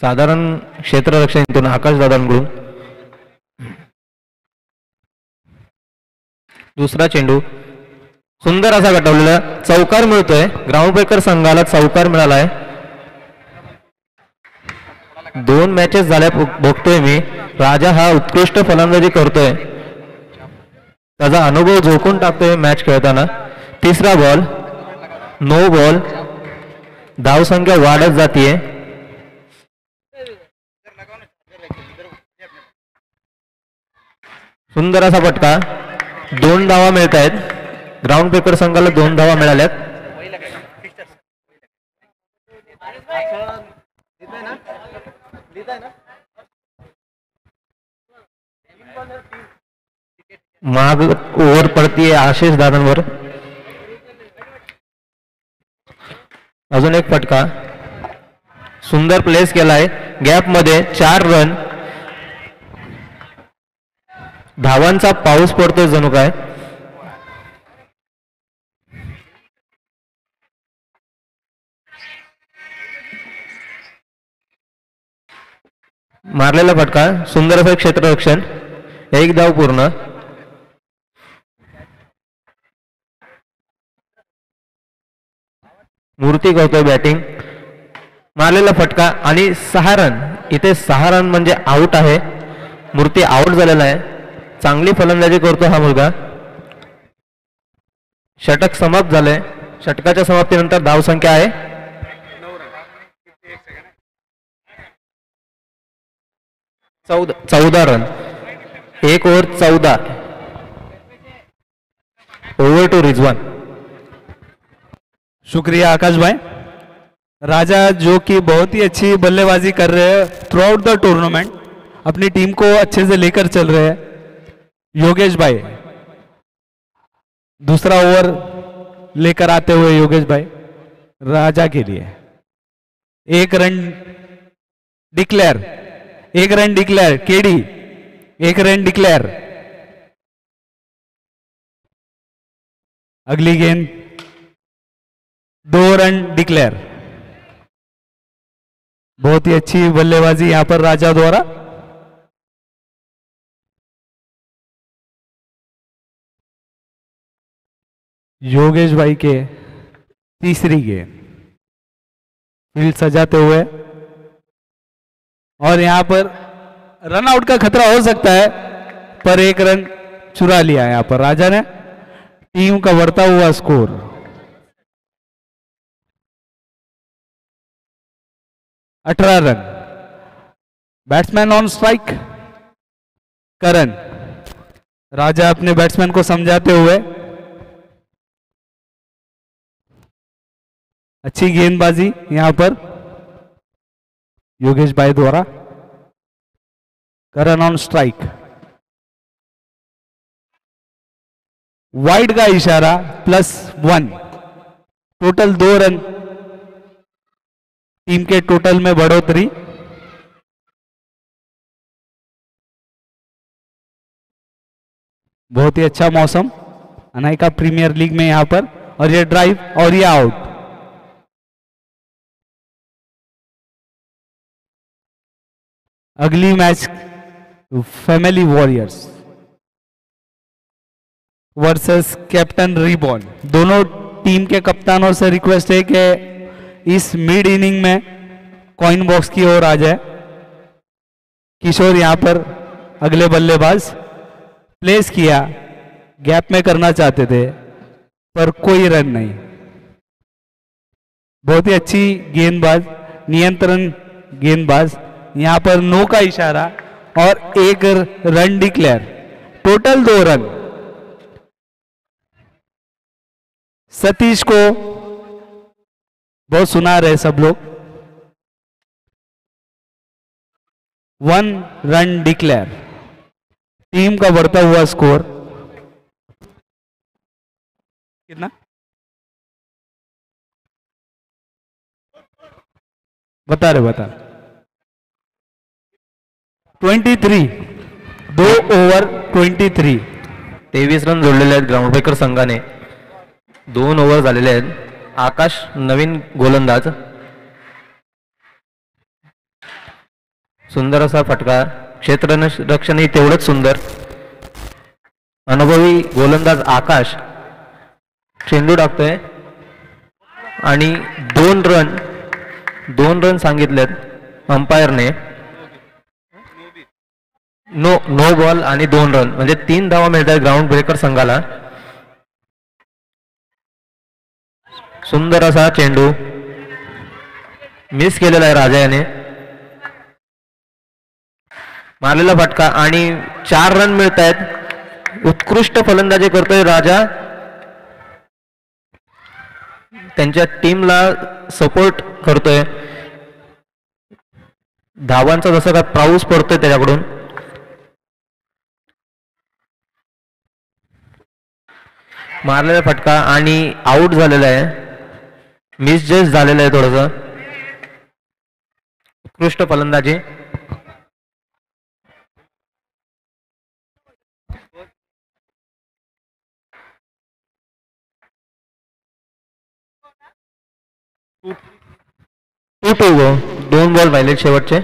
साधारण क्षेत्ररक्षण इथून आकाश दादांकडून. दुसरा चेंडू सुंदर असा गटवलेला चौकार मिळतोय. ग्राउंड ब्रेकर संघाला चौकार मिळालाय. 2 मॅचेस झाल्या बघतोय मी. राजा हा उत्कृष्ट फलंदाजी करतोय. त्याचा अनुभव झोकून टाकतोय मॅच खेळताना. तिसरा बॉल नो बॉल. धावसंख्या वाढत जातीये. सुंदर असा फटका. 2 धावा मिळत आहेत. ग्राउंड ब्रेकर संघाला 2 धावा मिळाल्यात. माग ओव्हर पडतीये आशिष दादांवर. अजून एक फटका. सुंदर प्लेस केलाय. गॅप मध्ये 4 रन. धावांचा पाऊस पडतोय जणू काय. मारलेला फटका. सुंदर असं क्षेत्ररक्षण. 1 धाव पूर्ण. मूर्ती करतोय बॅटिंग. मारलेला फटका आणि 6 रन. इथे 6 रन म्हणजे आउट आहे. मूर्ती आउट झालेला आहे. चांगली फलंदाजी करतो हा मुलगा. षटक समाप्त झाले. षटकाच्या समाप्तीनंतर धावसंख्या आहे 14 run. 1 over 14. Over to Rizwan. शुक्रिया आकाश भाई. राजा जो कि बहुत ही अच्छी बल्लेबाजी कर रहे हैं थ्रू आउट द टूर्नामेंट. अपनी टीम को अच्छे से लेकर चल रहे हैं. योगेश भाई दूसरा ओवर लेकर आते हुए योगेश भाई राजा के लिए 1 run declare. 1 run declare. KD 1 run declare. अगली गेंद 2 रन डिक्लेयर. बहुत ही अच्छी बल्लेबाजी यहां पर राजा द्वारा. योगेश भाई के तीसरी गेंद. फील्ड सजाते हुए और यहां पर रन आउट का खतरा हो सकता है पर 1 रन चुरा लिया यहां पर राजा ने. टीम का बढ़ता हुआ score 18 run. Batsman on strike Karan. Raja अपने बैट्समैन को समझाते हुए अच्छी गेंदबाजी यहां पर योगेश भाई द्वारा. करण ऑन स्ट्राइक. वाइड का इशारा +1. Total 2 run. टीम के टोटल में बढ़ोतरी. बहुत ही अच्छा मौसम अनायका प्रीमियर लीग में यहां पर. और ये ड्राइव और ये आउट. अगली match family warriors versus captain ribbon. दोनों टीम के कप्तानों से रिक्वेस्ट है कि इस मिड इनिंग में कॉइन बॉक्स की ओर आ जाए. किशोर यहां पर अगले बल्लेबाज प्लेस किया. गैप में करना चाहते थे पर कोई रन नहीं. बहुत ही अच्छी गेंदबाज नियंत्रण गेंदबाज. यहां पर नो का इशारा और 1 run declare. Total 2 run. Satish को बहुत सुना रहे सब लोग. 1 रन डिक्लेयर. टीम का बढ़ता हुआ स्कोर कितना बता रहे 23. 2 ओव्हर 23. 23 रन जोडलेले आहेत ग्राउंड ब्रेकर संघाने. 2 ओव्हर झालेले आहेत. आकाश नवीन गोलंदाज. सुंदर असा फटका. क्षेत्ररक्षणही तेवढंच सुंदर. अनुभवी गोलंदाज आकाश चेंडू टाकतोय आणि 2 रन सांगितलेत अंपायरने. नो बॉल आणि 2 रन म्हणजे 3 धावा मिळतात ग्राउंड ब्रेकर संघाला. सुंदर असा चेंडू मिस केलेला आहे राजा याने. मारलेला फटका आणि 4 रन मिळत आहेत. उत्कृष्ट फलंदाजी करतोय राजा. त्यांच्या टीमला सपोर्ट करतोय. धावांचा जसं काय पाऊस पडतोय त्याच्याकडून. मारलेला फटका आणि आउट झालेला आहे. मिसजस्ट झालेलं आहे थोडंसं. उत्कृष्ट फलंदाजी. टू 2 बॉल राहिले शेवटचे.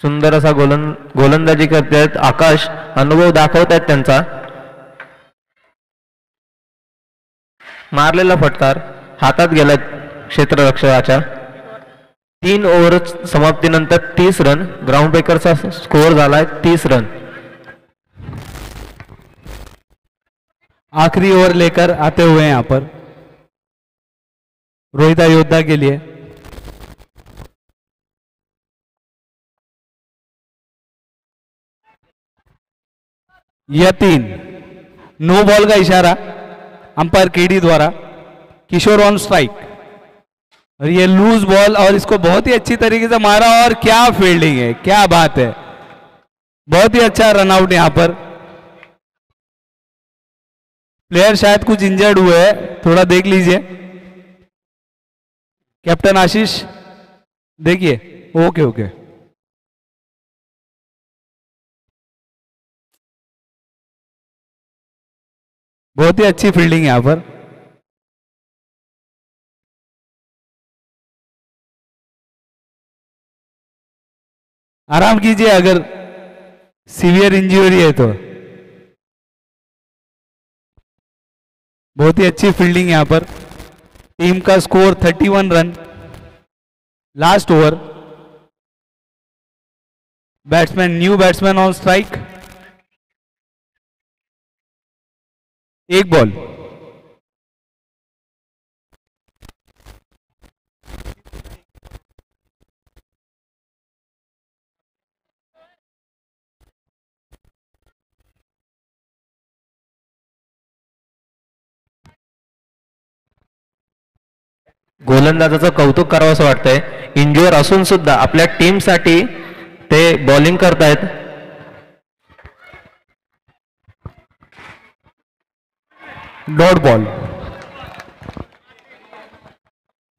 सुंदर असा गोलंदाजी करतायत आकाश. अनुभव दाखवतायत त्यांचा. मारलेला फटकार हातात गेला क्षेत्ररक्षकाच्या. 3 ओव्हर समाप्तीनंतर 30 रन. ग्राउंड ब्रेकरचा स्कोअर झालाय 30 रन. आखिरी ओवर लेकर आते हुए हैं यहाँ पर रोहित अयोध्या के लिए. यह 3 नो बॉल का इशारा अंपायर केडी द्वारा. Kishore on strike. और ये लूज बॉल और इसको बहुत ही अच्छी तरीके से मारा. और क्या फील्डिंग है, क्या बात है. बहुत ही अच्छा रनआउट यहां पर. प्लेयर शायद कुछ इंजर्ड हुए हैं, थोड़ा देख लीजिए. कैप्टन आशीष देखिए. Okay okay. बहुत ही अच्छी फील्डिंग यहां पर. आराम कीजिए अगर सीवियर इंजरी है तो. बहुत ही अच्छी फील्डिंग यहां पर. टीम का score 31 run. Last over. New batsman on strike. एक बॉल. गोलंदाजाचं कौतुक करावं असं वाटतंय. इंज्युअर असून सुद्धा आपल्या टीमसाठी ते बॉलिंग करतायत. Dot ball.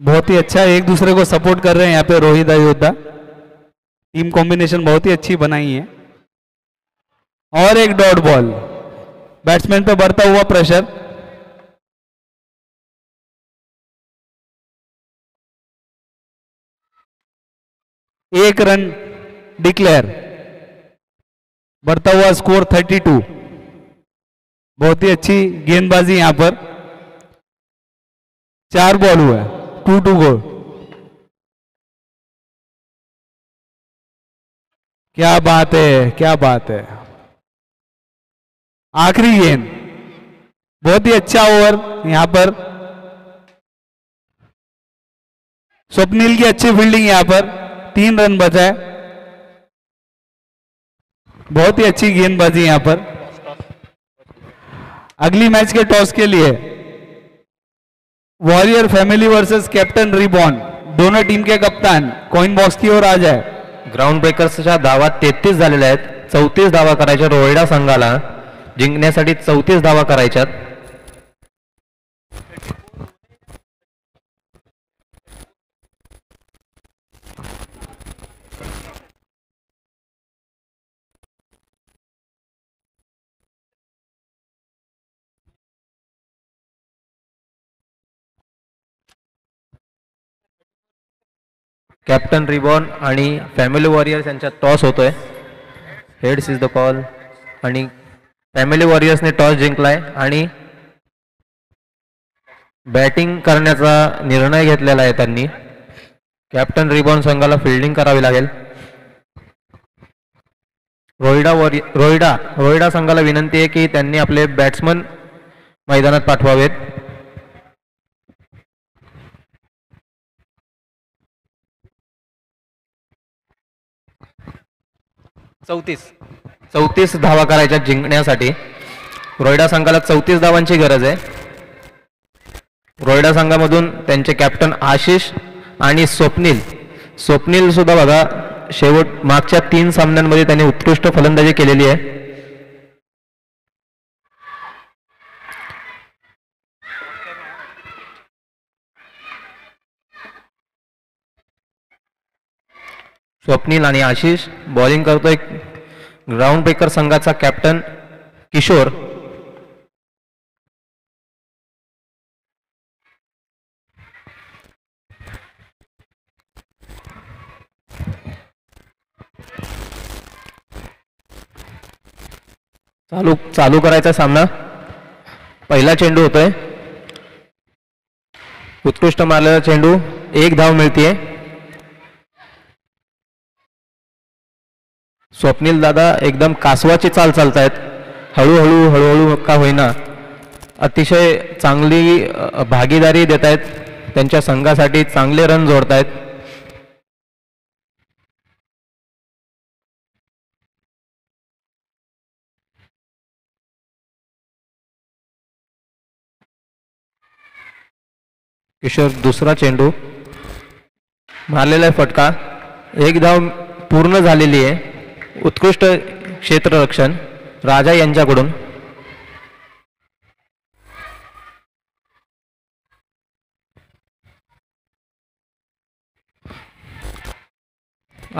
बहुत ही अच्छा एक दूसरे को सपोर्ट कर रहे हैं यहाँ पे रोहित अयोध्या. टीम कॉम्बिनेशन बहुत ही अच्छी बनाई है. और एक डॉट बॉल. बैट्समैन पे बढ़ता हुआ प्रेशर. एक रन डिक्लेयर. बढ़ता हुआ स्कोर 32. बहुत ही अच्छी गेंदबाजी यहां पर. 4 बॉल हुआ. 2 गो. क्या बात है, क्या बात है. आखिरी गेंद. बहुत ही अच्छा ओवर यहां पर. स्वप्निल की अच्छी फील्डिंग यहां पर. 3 रन बचा है. बहुत ही अच्छी गेंदबाजी यहां पर. अगली मैच के टॉस के लिए warrior family versus captain ribbon. दोनों टीम के कप्तान कॉइन बॉक्स की ओर आ जाए. ग्राउंड ब्रेकर्सच्या धावा 33 झालेल्या आहेत. 34 धावा करायच्या रोहिडा संघाला. जिंकण्यासाठी 34 धावा करायच्यात. कॅप्टन रिबॉन आणि फॅमिली वॉरियर्स यांच्यात टॉस होतोय. हेड्स इज द कॉल आणि फॅमिली वॉरियर्सने टॉस जिंकलाय आणि बॅटिंग करण्याचा निर्णय घेतलेला आहे त्यांनी. कॅप्टन रिबॉन संघाला फिल्डिंग करावी लागेल. रोहिडा संघाला विनंती आहे की त्यांनी आपले बॅट्समन मैदानात पाठवावेत. चौतीस धावा करायच्या जिंकण्यासाठी. रोहिडा संघाला 34 धावांची गरज आहे. रोहिडा संघामधून त्यांचे कॅप्टन आशिष आणि स्वप्नील सुद्धा बघा मागच्या 3 सामन्यांमध्ये त्यांनी उत्कृष्ट फलंदाजी केलेली आहे. स्वप्नील आणि आशिष बॉलिंग करतोय. ग्राउंड ब्रेकर संघाचा कॅप्टन किशोर. चालू करायचा सामना. पहिला चेंडू होतोय. उत्कृष्ट मारलेला चेंडू. 1 धाव मिळतीये. स्वप्नील दादा एकदम कासवाची चाल चालतायत. हळूहळू का होईना अतिशय चांगली भागीदारी देत आहेत. त्यांच्या संघासाठी चांगले रन जोडतायत. किशोर दुसरा चेंडू मारलेला आहे. फटका. 1 धाव पूर्ण झालेली आहे. उत्कृष्ट क्षेत्ररक्षण राजा यांच्याकडून.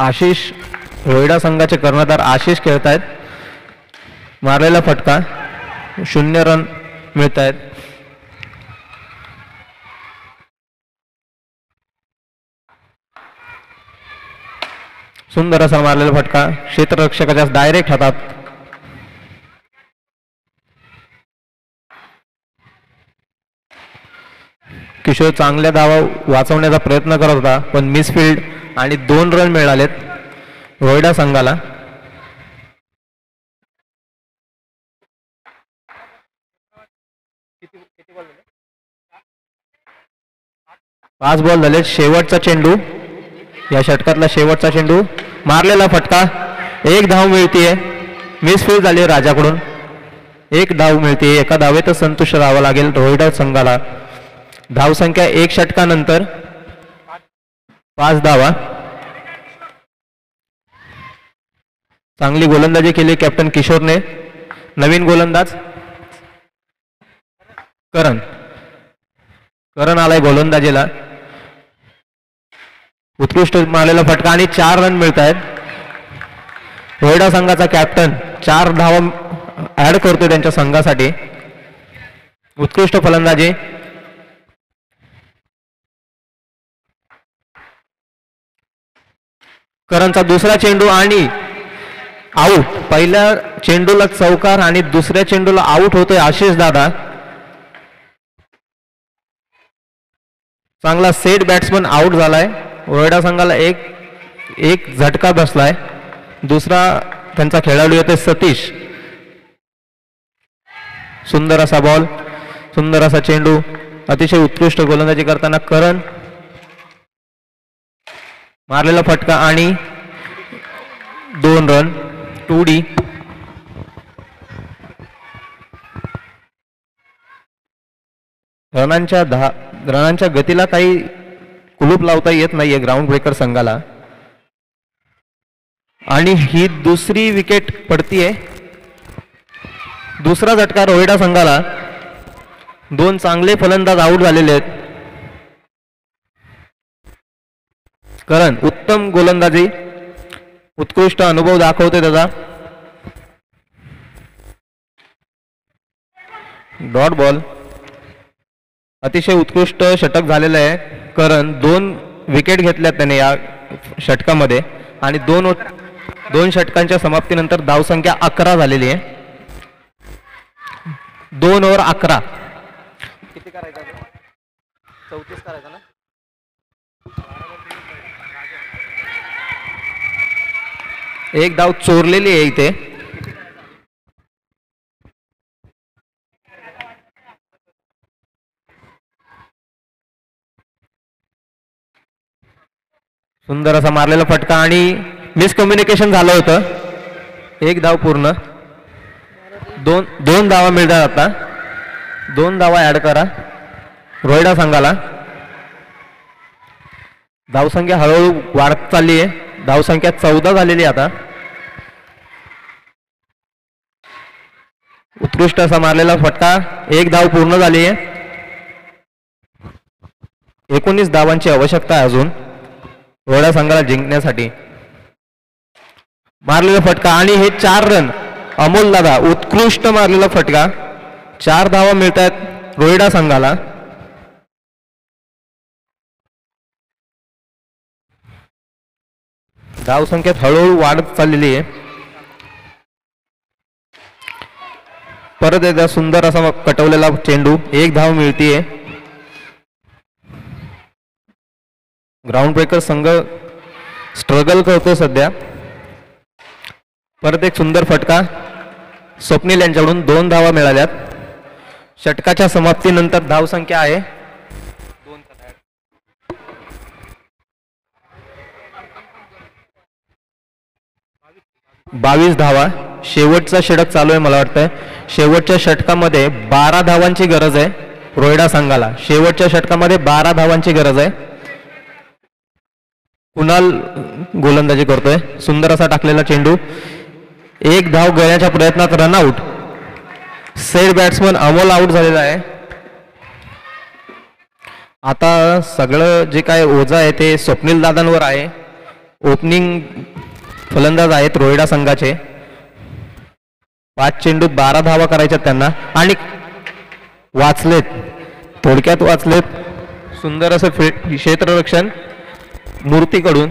आशिष रोहिडा संघाचे कर्णधार आशिष खेळतायत. मारलेला फटका. 0 रन मिळत आहेत. सुंदर असा मारलेला फटका क्षेत्ररक्षकाच्या डायरेक्ट हातात. किशोर चांगल्या धावा वाचवण्याचा प्रयत्न करत होता पण मिसफिल्ड आणि 2 रन मिळालेत रोहिडा संघाला. पाच बॉल झाले. शेवटचा चेंडू. या षटकातला शेवटचा चेंडू. मारलेला फटका. 1 धाव मिळतीये. मिसफिल्ड झाली राजाकडून. 1 धाव मिळते. एका धावेतच संतुष्ट राहावं लागेल रोहिडा संघाला. धावसंख्या 1 षटकानंतर 5 धावा. चांगली गोलंदाजी केली कॅप्टन किशोरने. नवीन गोलंदाज करण आलाय गोलंदाजीला. उत्कृष्ट मारलेला फटका आणि 4 रन मिळत आहेत. रोहिडा संघाचा कॅप्टन 4 धावा ऍड करतोय त्यांच्या संघासाठी. उत्कृष्ट फलंदाजी. करणचा दुसरा चेंडू आणि आऊट. पहिल्या चेंडूला चौकार आणि दुसऱ्या चेंडूला आऊट होतोय आशिष दादा. चांगला सेट बॅट्समन आऊट झालाय. रोहिडा संघाला एक झटका बसलाय. दुसरा त्यांचा खेळाडू येतोय सतीश. सुंदर असा बॉल. सुंदर असा चेंडू. अतिशय उत्कृष्ट गोलंदाजी करताना करण. मारलेला फटका आणि 2 रन. 2D. रनांच्या गतीला काही कुलूप लावता येत नाहीये ग्राउंड ब्रेकर संघाला. आणि ही दुसरी विकेट पडतीये. दुसरा झटका रोहिडा संघाला. 2 चांगले फलंदाज आऊट झालेले आहेत. करण उत्तम गोलंदाजी. उत्कृष्ट अनुभव दाखवते त्याचा. Dot ball. अतिशय उत्कृष्ट षटक झालेलं आहे. करण 2 विकेट घेतल्या त्याने या षटकामध्ये आणि दोन षटकांच्या समाप्तीनंतर धावसंख्या 11 झालेली आहे. 2 ओव्हर 11. किती करायचं? 34 करायचं ना. एक धाव चोरलेली आहे इथे. सुंदर असा मारलेला फटका आणि मिसकम्युनिकेशन झालं होतं. एक धाव पूर्ण. दोन धावा मिळतात. आता 2 धावा ऍड करा रोहिडा संघाला. धावसंख्या हळूहळू वाढत चालली आहे. धावसंख्या 14 झालेली आता. उत्कृष्ट असा मारलेला फटका. एक धाव पूर्ण झाली आहे. 19 धावांची आवश्यकता आहे अजून रोहिडा संघाला जिंकण्यासाठी. मारलेला फटका आणि हे 4 रन. अमोल दादा उत्कृष्ट मारलेला फटका. 4 धावा मिळत आहेत रोहिडा संघाला. धावसंख्येत हळूहळू वाढत चाललेली आहे. परत एकदा सुंदर असा कटवलेला चेंडू. एक धाव मिळतीये. ग्राउंड ब्रेकर संघ स्ट्रगल करतो सध्या. परत एक सुंदर फटका. स्वप्नील यांच्याकडून 2 धावा मिळाल्यात. षटकाच्या समाप्तीनंतर धावसंख्या आहे 22 धावा. शेवटचा षटक चालू आहे. मला वाटतंय शेवटच्या षटकामध्ये 12 धावांची गरज आहे रोहिडा संघाला. शेवटच्या षटकामध्ये 12 धावांची गरज आहे. कुणाल गोलंदाजी करतोय. सुंदर असा टाकलेला चेंडू. एक धाव घेण्याच्या प्रयत्नात run out. Set batsman Amol out झालेला आहे. आता सगळं जे काय ओझं आहे ते स्वप्नील दादांवर आहे. ओपनिंग फलंदाज आहेत रोहिडा संघाचे. 5 चेंडूत 12 धावा करायच्या त्यांना आणि वाचलेत. थोडक्यात वाचलेत. सुंदर असं क्षेत्ररक्षण मूर्तीकडून.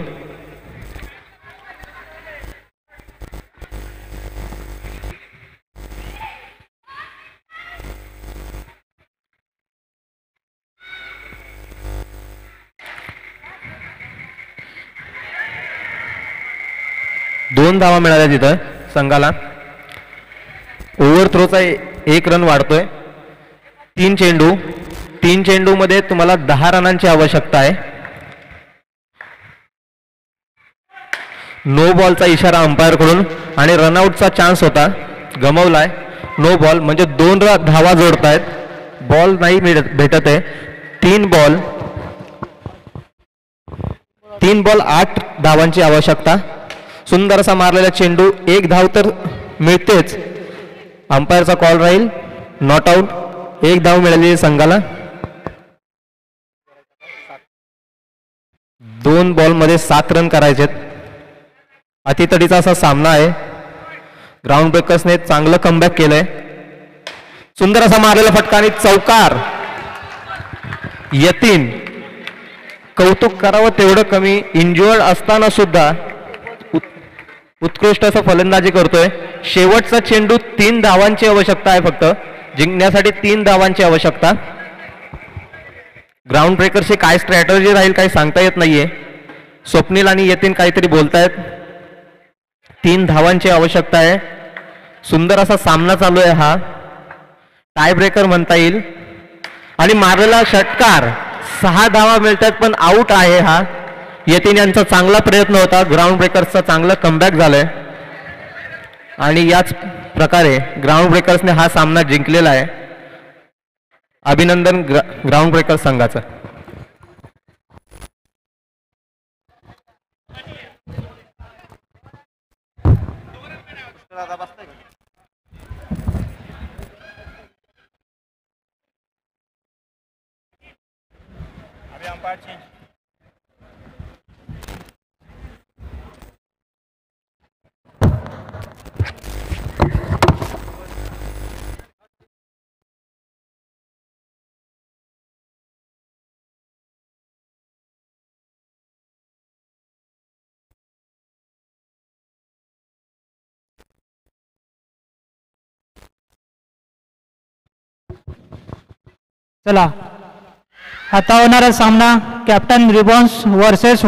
दोन धावा मिळाल्या तिथं संघाला. ओव्हर थ्रोचा 1 रन वाढतोय. 3 चेंडू मध्ये तुम्हाला 10 रनांची आवश्यकता आहे. नो बॉलचा इशारा अंपायर कडून आणि रनआउटचा चान्स होता गमावलाय. नो बॉल म्हणजे 2 धावा जोडतायत. बॉल नाही भेटत आहे. 3 बॉल 8 धावांची आवश्यकता. सुंदर असा मारलेला चेंडू. 1 धाव तर मिळतेच. अंपायरचा कॉल राहील नॉट आउट. 1 धाव मिळाली संघाला. 2 बॉलमध्ये 7 रन करायचे. अतितडीचा असा सामना आहे. ग्राउंड ब्रेकर्सने चांगलं कमबॅक केलंय. सुंदर असा मारलेला फटका आणि चौकार. यतीन कौतुक करावं तेवढं कमी. इंज्युअर्ड असताना सुद्धा उत्कृष्ट असं फलंदाजी करतोय. शेवटचा चेंडू 3 धावांची आवश्यकता आहे फक्त. जिंकण्यासाठी 3 धावांची आवश्यकता. ग्राउंड ब्रेकर्सची काय स्ट्रॅटर्जी राहील काही सांगता येत नाहीये. स्वप्नील आणि यतीन काहीतरी बोलतायत. 3 धावांची आवश्यकता आहे. सुंदर असा सामना चालू आहे हा. टाय ब्रेकर म्हणता येईल. आणि मारलेला षटकार. 6 धावा मिळतात पण आउट आहे हा. यतीन यांचा चांगला प्रयत्न होता. ग्राउंड ब्रेकर्सचा चांगला कमबॅक झालाय आणि याच प्रकारे ग्राउंड ब्रेकर्सने हा सामना जिंकलेला आहे. अभिनंदन ग्राउंड ब्रेकर्स संघाचं. चला आता होणारा सामना कॅप्टन रिबॉन्स वर्सेस